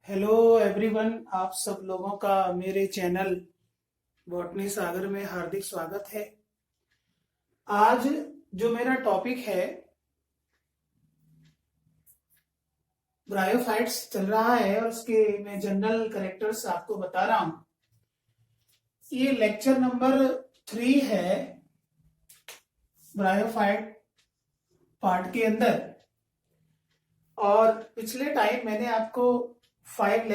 Hello everyone, आप सब लोगों का मेरे चैनल बॉटनी सागर में हार्दिक स्वागत है। आज जो मेरा टॉपिक है, ब्रायोफाइट्स चल रहा है और उसके मैं जनरल कैरेक्टर्स आपको बता रहा हूं। ये लेक्चर नंबर 3 है ब्रायोफाइट पार्ट के अंदर। और पिछले टाइम मैंने आपको 5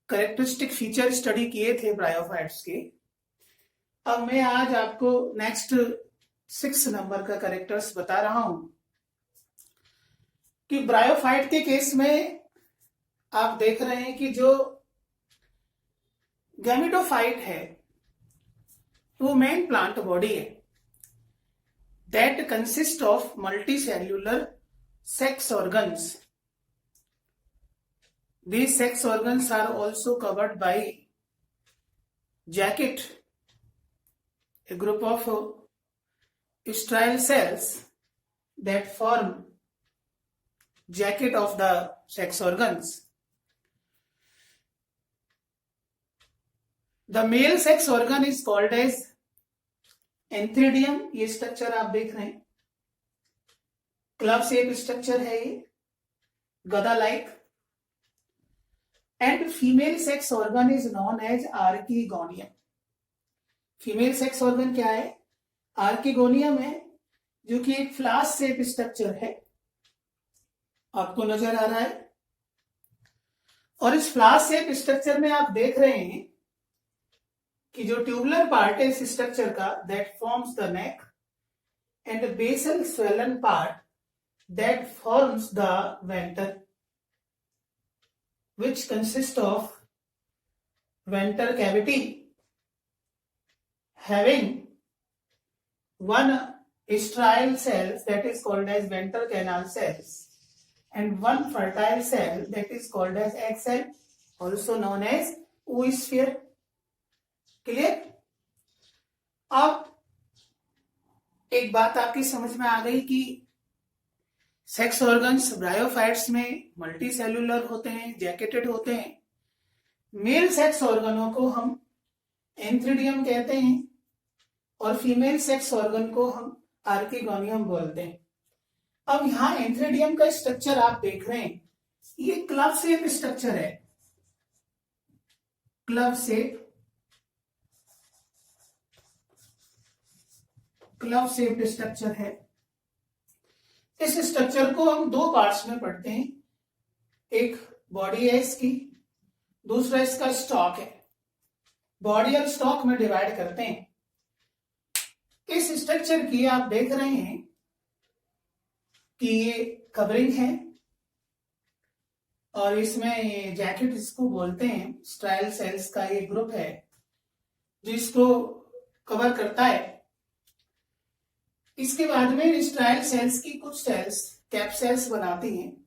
कैरेक्टरिस्टिक फीचर स्टडी किए थे ब्रायोफाइट्स के। अब मैं आज आपको नेक्स्ट 6 नंबर का कैरेक्टर्स बता रहा हूं कि ब्रायोफाइट के केस में आप देख रहे हैं कि जो गैमेटोफाइट है वो मेन प्लांट बॉडी है that consist of multicellular sex organs. These sex organs are also covered by jacket, a group of sterile cells that form jacket of the sex organs. The male sex organ is called as antheridium. ये structure आप देख रहे हैं, club shape structure है ये, गदा like. And female sex organ is known as archegonium. Female sex organ क्या है? आर्किगोनियम है, जो कि एक फ्लास्क शेप स्ट्रक्चर है, आपको नजर आ रहा है। और इस फ्लास्क शेप स्ट्रक्चर में आप देख रहे हैं कि जो ट्यूबुलर पार्ट है इस स्ट्रक्चर का, that forms the neck, and basal swollen part that forms the venter, which consists of venter cavity having one sterile cells that is called as venter canal cells and one fertile cell that is called as egg cell, also known as oosphere. Clear? अब एक बात आपकी समझ में आ गई कि sex organs bryophytes में multi cellular होते हैं, जैकेटेड होते हैं। मेल सेक्स ऑर्गनों को हम एंथ्रीडियम कहते हैं और फीमेल सेक्स ऑर्गन को हम आर्किगोनियम बोलते हैं। अब यहां एंथ्रीडियम का स्ट्रक्चर आप देख रहे हैं, ये क्लब शेप स्ट्रक्चर है, क्लब शेप स्ट्रक्चर है। इस स्ट्रक्चर को हम दो पार्ट्स में पढ़ते हैं, एक बॉडी है इसकी, दूसरा इसका स्टॉक है। बॉडी और स्टॉक में डिवाइड करते हैं। इस स्ट्रक्चर की आप देख रहे हैं कि ये कवरिंग है और इसमें ये जैकेट इसको बोलते हैं, स्ट्राइल सेल्स का ये ग्रुप है जो इसको कवर करता है। इसके बाद में स्ट्राइल सेल्स की कुछ सेल्स कैप सेल्स बनाती हैं।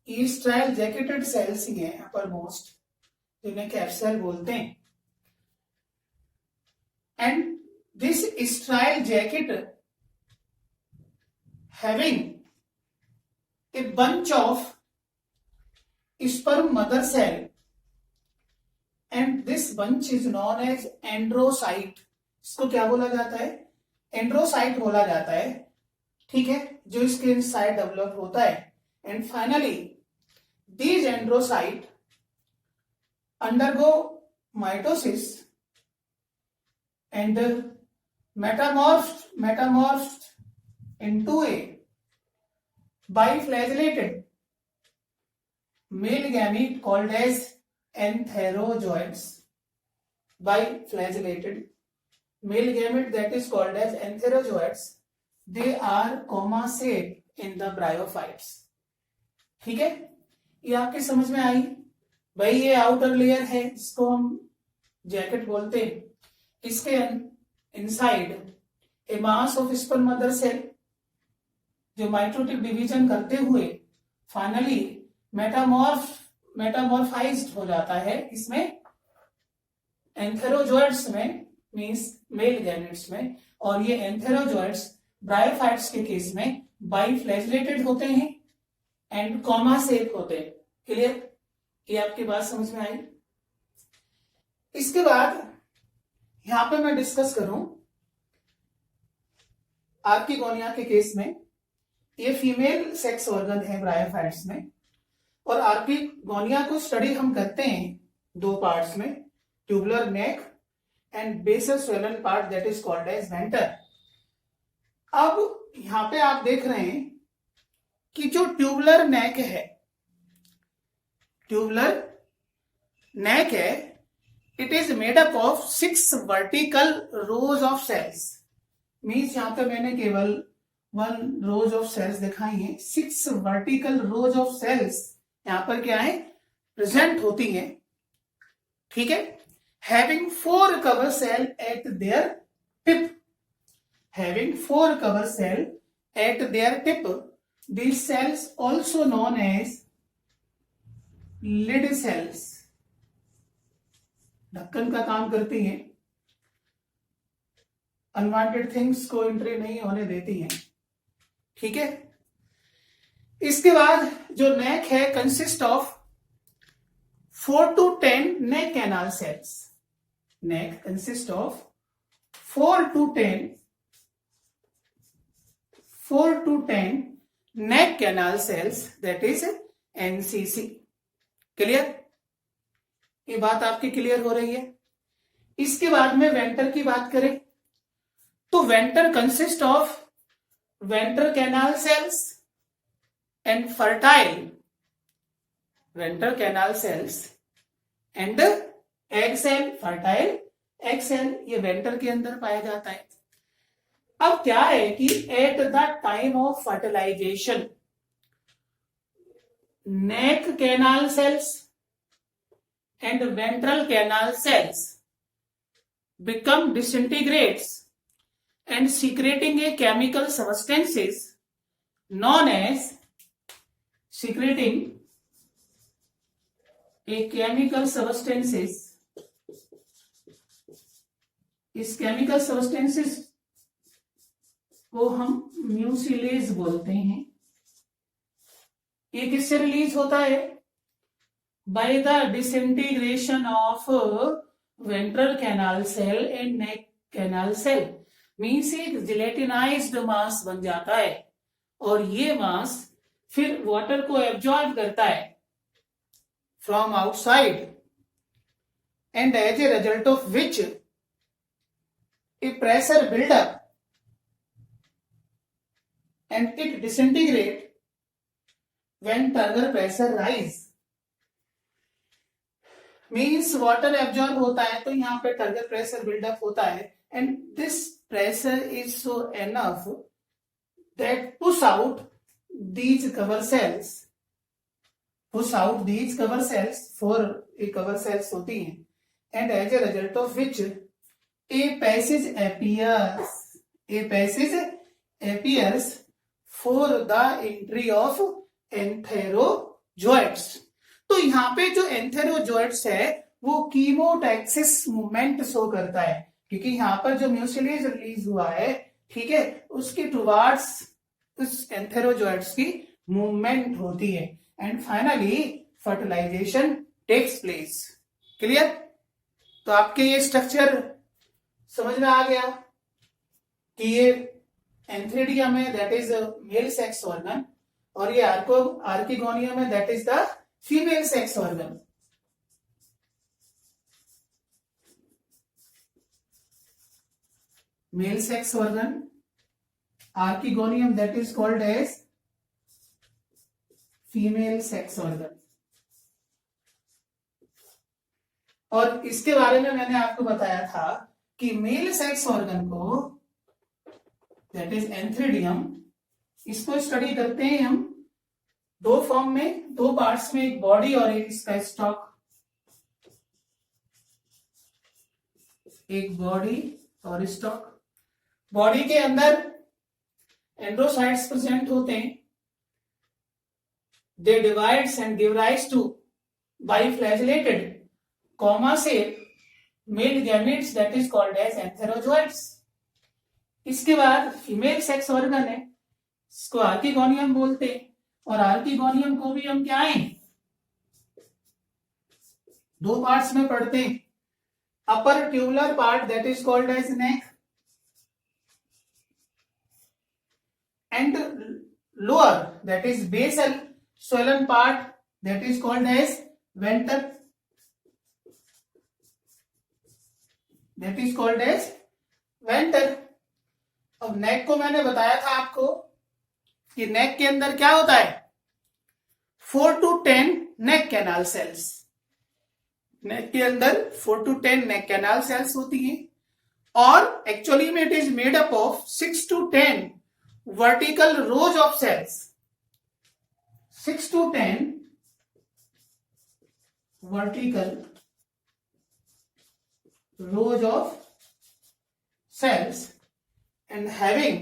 ये स्ट्राइल जैकेटेड सेल्स ही हैं अपर मोस्ट, जिन्हें कैप सेल बोलते हैं। And this sterile jacket having a bunch of sperm mother cell and this bunch is known as androcyte. इसको क्या बोला जाता है? एंड्रोसाइट बोला जाता है, ठीक है, जो इसके इनसाइड डेवलप होता है। And finally these androcyte undergo mitosis and metamorphed into a biflagellated male gamete called as antherozoids. Biflagellated male gamete that is called as antherozoids. They are comma shaped in the bryophytes. ठीक है, ये आपकी समझ में आई भाई। ये outer layer है, इसको हम जैकेट बोलते हैं। इसके inside a mass of sperm mother cell जो माइटोटिक डिवीजन करते हुए फाइनली मेटामॉर्फाइज्ड हो जाता है इसमें, एंथेरोजोइड्स में, मीन्स मेल गैमेट्स में। और ये एंथेरोजोइड्स ब्रायोफाइट्स के केस में बाइफ्लैजिलेटेड होते हैं एंड कॉमा शेप होते हैं। क्लियर? ये आपकी बात समझ में आई? इसके बाद यहां पे मैं डिस्कस करूं आर्किगोनिया के केस में, ये फीमेल सेक्स ऑर्गन है ब्रायोफाइट्स में, और आर्किगोनिया को स्टडी हम करते हैं दो पार्ट्स में, tubular neck and basal swollen part that is called as venter. अब यहां पे आप देख रहे हैं कि जो ट्यूबुलर नेक है, ट्यूबुलर नेक है, it is made up of 6 vertical rows of cells. Means यहां पे मैंने केवल 1 रोज ऑफ सेल्स दिखाई है, 6 वर्टिकल रोज ऑफ सेल्स यहां पर क्या है, प्रेजेंट होती है। ठीक है? Having 4 cover cell at their tip, having 4 cover cell at their tip, these cells also known as lid cells, ढक्कन का काम करती हैं, अनवांटेड थिंग्स को एंट्री नहीं होने देती हैं। ठीक है? इसके बाद जो नेक है consist of 4 to 10 neck canal cells. Neck consist of 4 to 10 neck canal cells, that is NCC। Clear? ये बात आपकी क्लियर हो रही है? इसके बाद में वेंटर की बात करें तो venter consist of ventral canal cells and fertile ventral canal cells and egg cell, fertile egg cell, ये वेंटर के अंदर पाया जाता है। अब क्या है कि at the time of fertilization neck canal cells and ventral canal cells become disintegrates and secreting a chemical substances known as secreting a chemical substances. इस केमिकल सबस्टेंसेस को हम म्यूसिलेज बोलते हैं। ये किससे रिलीज होता है? By the disintegration of ventral canal cell and neck canal cell. Means एक जिलेटिनाइज्ड मास बन जाता है और ये मास फिर वाटर को एब्जॉर्ब करता है from outside, and as a result of which a pressure buildup and it disintegrate when turgor pressure rise। Means water absorb होता है तो यहाँ पे टर्गर प्रेशर बिल्डअप होता है, and this pressure is so enough that push out these cover cells, push out these cover cells, 4 cover cells होती हैं, and as a result of which a passage appears for the entry of antherozoids. तो यहाँ पे जो एंथेरोजोइट्स है वो chemotaxis movement show करता है, क्योंकि यहाँ पर जो म्यूसिलेज रिलीज हुआ है, ठीक है, उसके टुवार्ड्स उस एंथेरोजोइट्स की मूवमेंट होती है, and finally fertilization takes place. Clear? तो आपके ये स्ट्रक्चर समझ में आ गया कि ये एंथ्रेडियम में that is male sex organ, और ये आर्किगोनिया में that is the female sex organ. Male sex organ, archegonium that is called as female sex organ. और इसके बारे में मैंने आपको बताया था कि मेल सेक्स ऑर्गन को दैट इज एंथ्रेडियम, इसको स्टडी करते हैं हम 2 फॉर्म में, 2 पार्ट्स में, एक बॉडी और एक इसका स्टॉक। एक बॉडी और स्टॉक। बॉडी के अंदर एंड्रोसाइट्स प्रेजेंट होते हैं, they divides and give rise to biflagellated comma से male gametes that is called as antherozoids. इसके बाद फीमेल सेक्स ऑर्गन है, इसको आर्किगोनियम बोलते हैं, और आर्किगोनियम को भी हम क्या है, दो पार्ट्स में पढ़ते हैं. Upper tubular part that is called as neck and lower that is basal swollen part that is called as venter. That is called as venter. अब नेक को मैंने बताया था आपको कि नेक के अंदर क्या होता है, 4 to 10 नेक कैनाल सेल्स. नेक के अंदर 4 to 10 नेक कैनाल सेल्स होती हैं और एक्चुअली में it is made up of 6 to 10 vertical rows of cells. 6 to 10 vertical rows of cells and having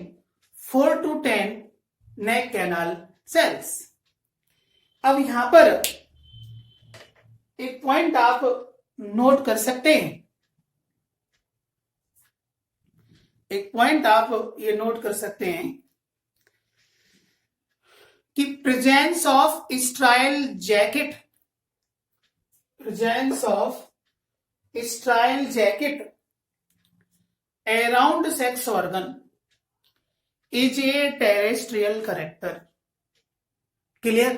4 to 10 neck canal cells. अब यहां पर एक पॉइंट आप नोट कर सकते हैं, एक पॉइंट आप ये नोट कर सकते हैं कि presence of sterile jacket, presence of sterile jacket around sex organ is a terrestrial character. Clear.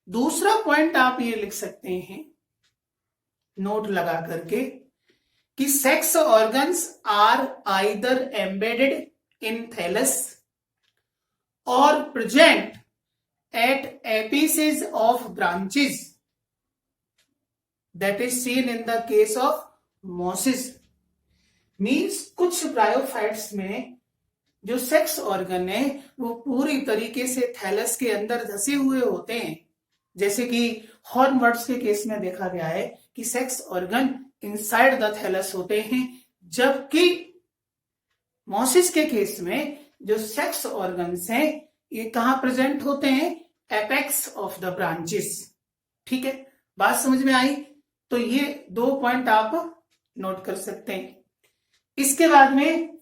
दूसरा पॉइंट आप ये लिख सकते हैं नोट लगा करके कि sex organs are either embedded in thallus or present at apices of branches that is seen in the case of mosses. Means कुछ ब्रायोफाइट्स में जो सेक्स ऑर्गन है वो पूरी तरीके से थैलस के अंदर धसे हुए होते हैं, जैसे कि हॉर्नवर्ड्स के केस में देखा गया है कि sex organ inside the thallus होते हैं, जबकि मॉसिस के केस में जो सेक्स ऑर्गन्स हैं ये कहां प्रेजेंट होते हैं, एपेक्स ऑफ द ब्रांचेस. ठीक है, बात समझ में आई. तो ये दो पॉइंट आप नोट कर सकते हैं. इसके बाद में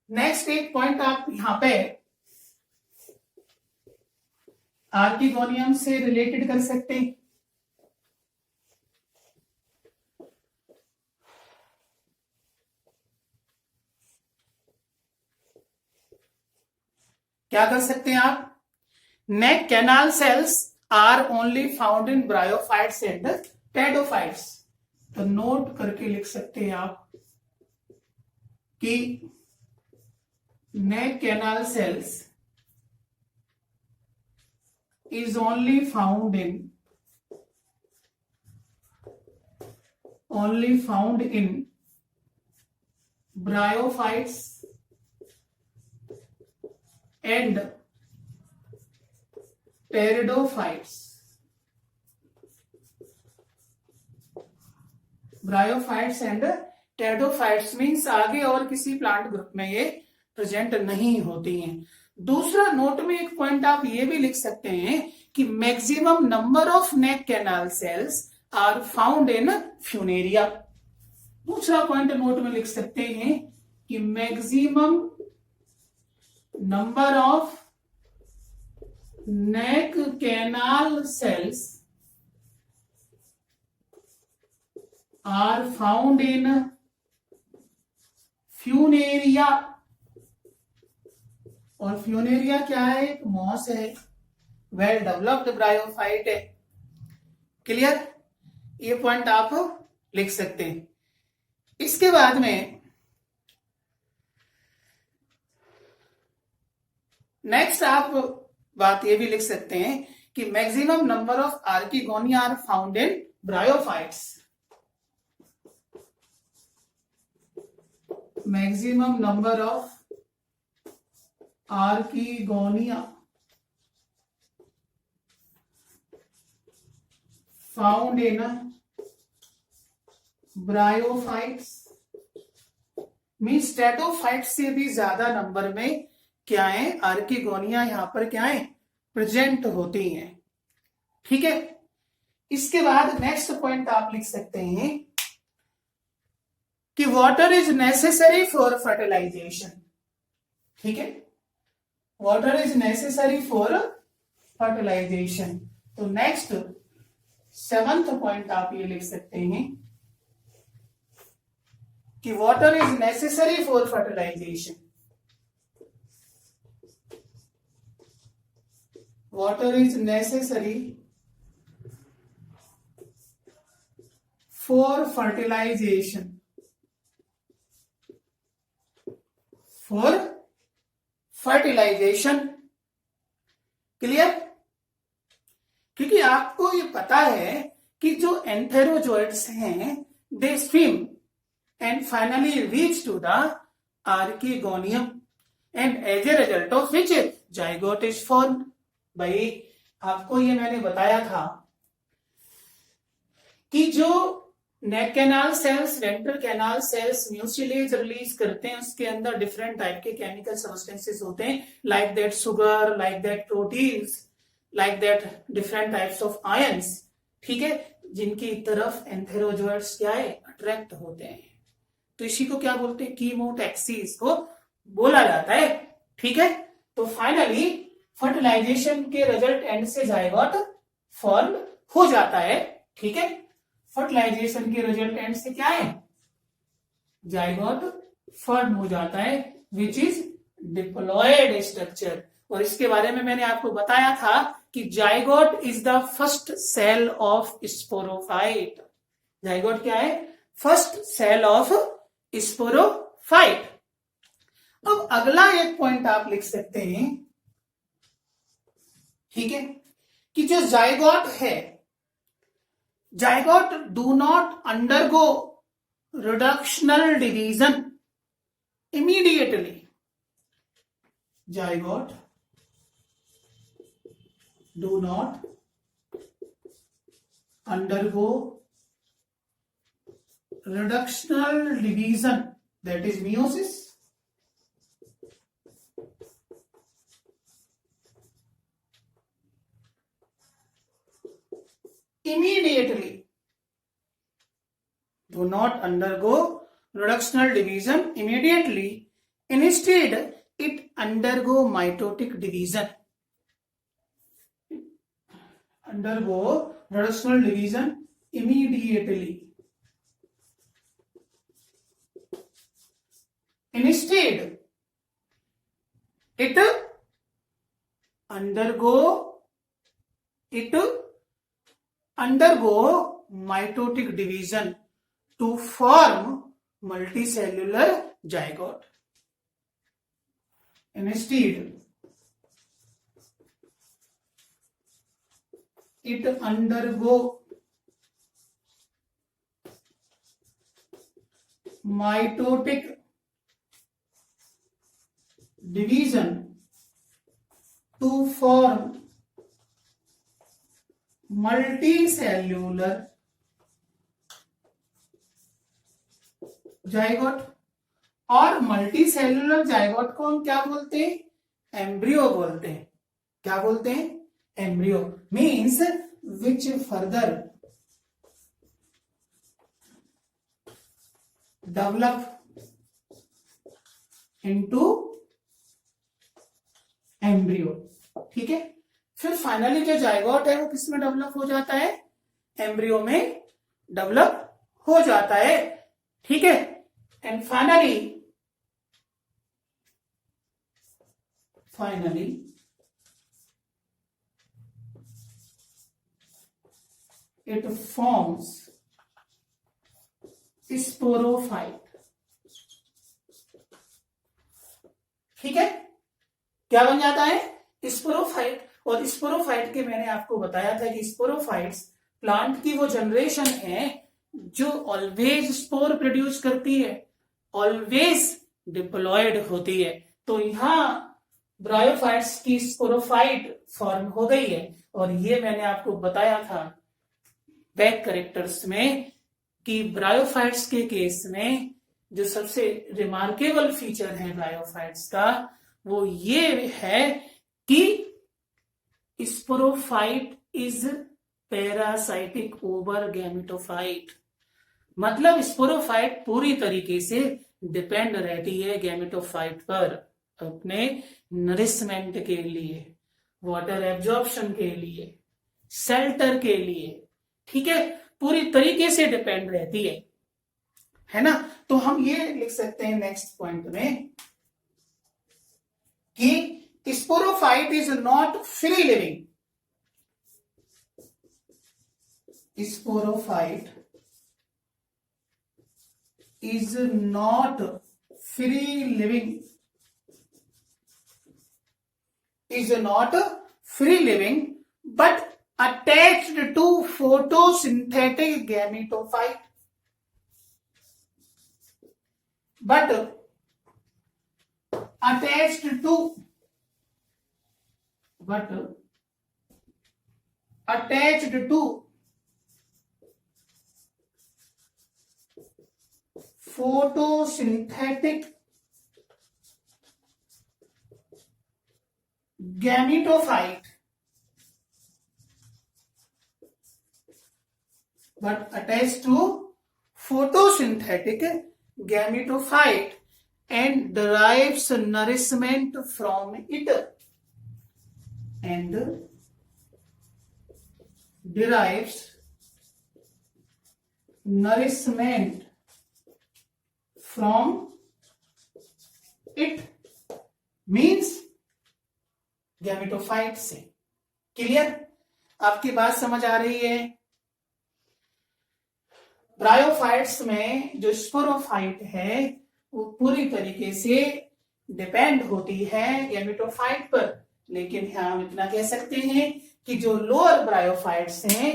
नेक्स्ट एक पॉइंट आप यहां पे आर्किगोनियम से रिलेटेड कर सकते हैं. क्या कर सकते हैं आप, neck canal cells are only found in bryophytes and pteridophytes. तो नोट करके लिख सकते हैं आप कि neck canal cells is only found in bryophytes and pteridophytes. Bryophytes and pteridophytes means आगे और किसी प्लांट ग्रुप में ये प्रेजेंट नहीं होती हैं. दूसरा नोट में एक पॉइंट आप ये भी लिख सकते हैं कि maximum number of neck canal cells are found in Funaria. दूसरा पॉइंट नोट में लिख सकते हैं कि maximum number of neck canal cells are found in Funaria. और फ्यूनेरिया क्या है, एक मॉस है, वेल डेवलप्ड ब्रायोफाइट है. क्लियर. ये पॉइंट आप लिख सकते हैं. इसके बाद में नेक्स्ट आप बात ये भी लिख सकते हैं कि maximum number of archegonia are found in bryophytes. Maximum number of archegonia found in bryophytes means pteridophytes से भी ज्यादा नंबर में क्या है, आर्किगोनिया यहां पर क्या है, प्रेजेंट होती हैं. ठीक है. इसके बाद नेक्स्ट पॉइंट आप लिख सकते हैं कि water is necessary for fertilisation. ठीक है, water is necessary for fertilisation. तो नेक्स्ट 7th पॉइंट आप ये लिख सकते हैं कि water is necessary for fertilisation. Water is necessary for fertilisation. For fertilisation. Clear? क्योंकि आपको ये पता है कि जो एंथेरोजोइट्स हैं they swim and finally reach to the archegonium and as a result of which zygote is formed. भाई आपको ये मैंने बताया था कि जो neck canal cells, ventral canal cells mucilage release करते हैं, उसके अंदर डिफरेंट टाइप के केमिकल सब्सटेंसेस होते हैं, like that sugar, like that proteins, like that different types of ions, ठीक है, जिनकी तरफ एंथेरोजोइट्स क्या है, अट्रैक्ट होते हैं। तो इसी को क्या बोलते हैं, कीमोटैक्सी को बोला जाता है। ठीक है, तो फाइनली फर्टिलाइजेशन के रिजल्ट एंड से जाइगोट फॉर्म हो जाता है। ठीक है, फर्टिलाइजेशन के रिजल्ट एंड से क्या है, जाइगोट फॉर्म हो जाता है, विच इज डिप्लॉयड स्ट्रक्चर। और इसके बारे में मैंने आपको बताया था कि zygote is the first cell of sporophyte. Zygote क्या है, फर्स्ट सेल ऑफ स्पोरोफाइट। अब अगला एक पॉइंट आप लिख सकते हैं, ठीक है, कि जो जाइगोट है, zygote do not undergo reductional division immediately. Zygote do not undergo reductional division, that is meiosis, immediately. Do not undergo reductional division immediately. Instead, it undergo mitotic division. Undergo reductional division immediately. Instead, it undergo mitotic division to form multicellular zygote. Instead, it undergo mitotic division to form multicellular zygote। और multicellular zygote को हम क्या बोलते हैं, embryo बोलते हैं। क्या बोलते हैं, embryo. Means which further develop into embryo. ठीक है, फिर फाइनली जो जाइगोट है वो किस में डेवलप हो जाता है, एम्ब्रियो में डेवलप हो जाता है। ठीक है, and finally it forms sporophyte। ठीक है, क्या बन जाता है, स्पोरोफाइट। और स्पोरोफाइट के मैंने आपको बताया था कि स्पोरोफाइट्स प्लांट की वो जनरेशन है जो ऑलवेज स्पोर प्रोड्यूस करती है, ऑलवेज डिप्लॉयड होती है। तो यहां ब्रायोफाइट्स की स्पोरोफाइट फॉर्म हो गई है। और ये मैंने आपको बताया था बैक करेक्टर्स में कि ब्रायोफाइट्स के केस में जो सबसे रिमार्केबल फीचर है ब्रायोफाइट्स का वो ये है कि sporophyte is parasitic over gametophyte. मतलब स्पोरोफाइट पूरी तरीके से डिपेंड रहती है गैमेटोफाइट पर अपने नरिशमेंट के लिए। वाटर एब्जॉर्प्शन के लिए, शेल्टर के लिए, ठीक है, पूरी तरीके से डिपेंड रहती है ना। तो हम ये लिख सकते हैं नेक्स्ट पॉइंट में कि sporophyte is not free living, sporophyte is not free living, is not free living but attached to photosynthetic gametophyte, but attached to photosynthetic gametophyte, but attached to photosynthetic gametophyte and derives nourishment from it, and derives nourishment from it, means gametophyte से। Clear? आपकी बात समझ आ रही है? Bryophytes में जो sporophyte है वो पूरी तरीके से डिपेंड होती है गैमेटोफाइट पर, लेकिन हम इतना कह सकते हैं कि जो लोअर ब्रायोफाइट्स हैं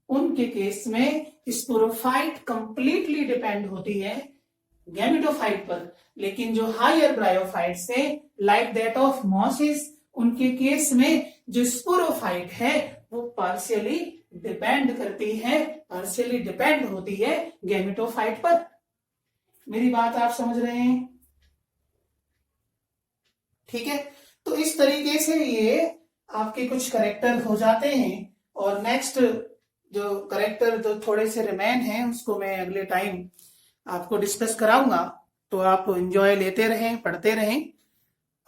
उनके केस में स्पोरोफाइट कंप्लीटली डिपेंड होती है गैमेटोफाइट पर, लेकिन जो हायर ब्रायोफाइट्स है लाइक दैट ऑफ मॉसिस, उनके केस में जो स्पोरोफाइट है वो पार्शियली डिपेंड करती है, पार्शियली डिपेंड होती है गैमेटोफाइट पर। मेरी बात आप समझ रहे हैं? ठीक है, तो इस तरीके से ये आपके कुछ करेक्टर हो जाते हैं, और नेक्स्ट जो करेक्टर जो थोड़े से रिमेन हैं उसको मैं अगले टाइम आपको डिस्कस कराऊंगा। तो आप एंजॉय लेते रहें, पढ़ते रहें,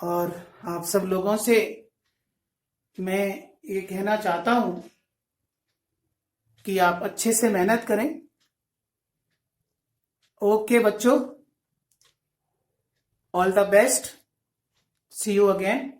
और आप सब लोगों से मैं ये कहना चाहता हूं कि आप अच्छे से मेहनत करें। ओके बच्चों, all the best, see you again.